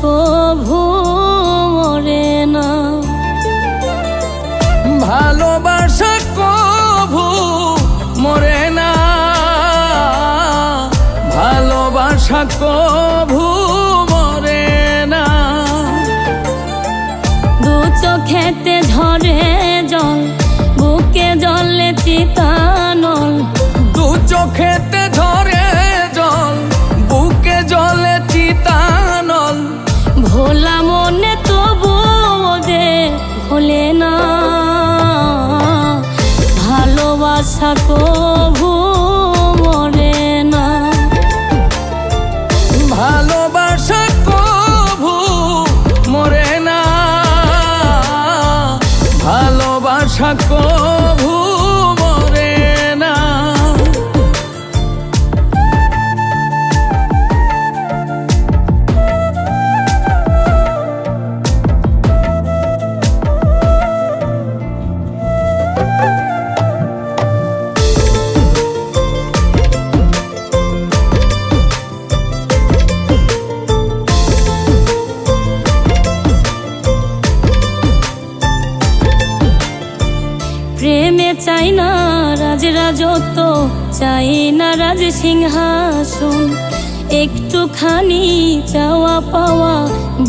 কভু মরে না, ভালোবাসা কভু মরে না, ভালোবাসা কভু মরে না। দু চোখেতে ঝরে জল, বুকে জলে চিতানল। দু চোখেতে ঝরে জল, বুকে জলে চিতানল। ভোলা মনে তবু যে ভোলে না, ভালোবাসা কভু মরে না, ভালোবাসা কভু মরে না, ভালোবাসা কভু মরে না। প্রেমে চাই না রাজ রাজত্ব, চাই না রাজ সিংহাসন। একটুখানি চাওয়া পাওয়া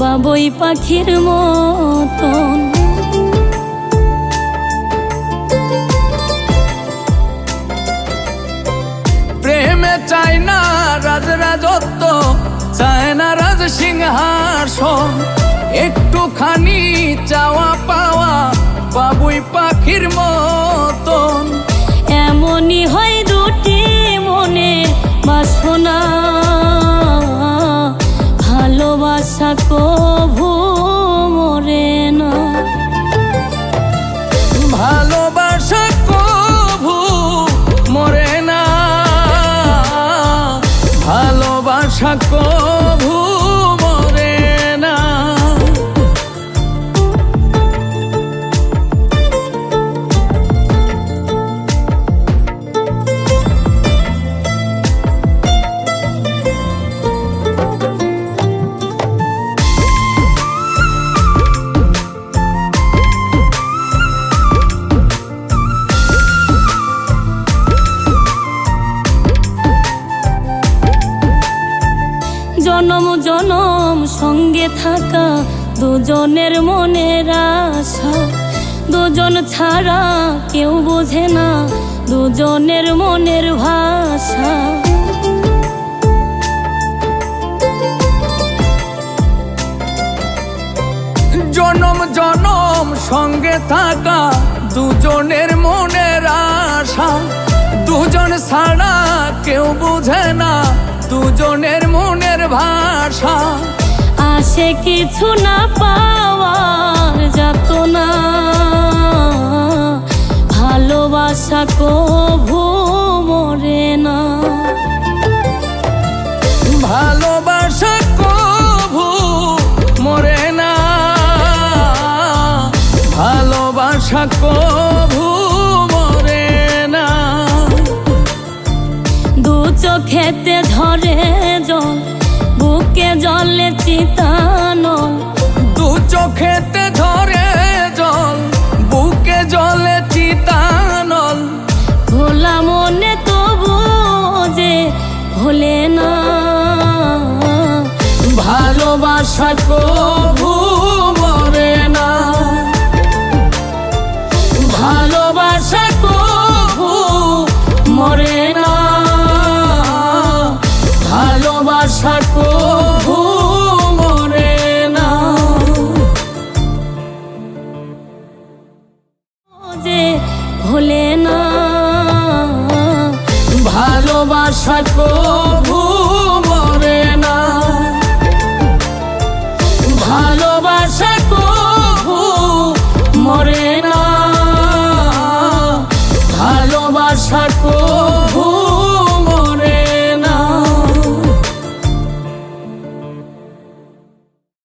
বাবুই পাখির মতন। প্রেমে চাই না রাজ রাজত্ব, চায় না রাজ সিংহাসন। একটুখানি চাওয়া পাওয়া বাবুই পাখির মতন। এমনই হয় দুটি মনে বাসনা, ভালোবাসা কভু মরে না, ভালোবাসা কভু মরে না, ভালোবাসা কভু মরে না। জনম জনম সঙ্গে থাকা দুজনের মনের আশা। দুজন ছাড়া কেউ বোঝে না দুজনের মনের ভাষা। জনম জনম সঙ্গে থাকা দুজনের মনের আশা। দুজন ছাড়া কেউ বোঝে না দুজনের মনের ভাষা। আসে কিছু না পাওয়ার যাতনা, ভালোবাসা কভু মরে না, ভালোবাসা কভু মরে না, ভালোবাসা কভু মরে না। দু চোখেতে ঝরে জল, বুকে জলে চিতানল। দু চোখেতে ঝরে জল, বুকে জলে চিতানল। ভোলা মনে তবু যে ভোলে না, ভালোবাসা কভু মরে না, ভালোবাসা কভু মরে না, ভালোবাসা কভু মরে না। যে ভোলে না, ভালোবাসা কভু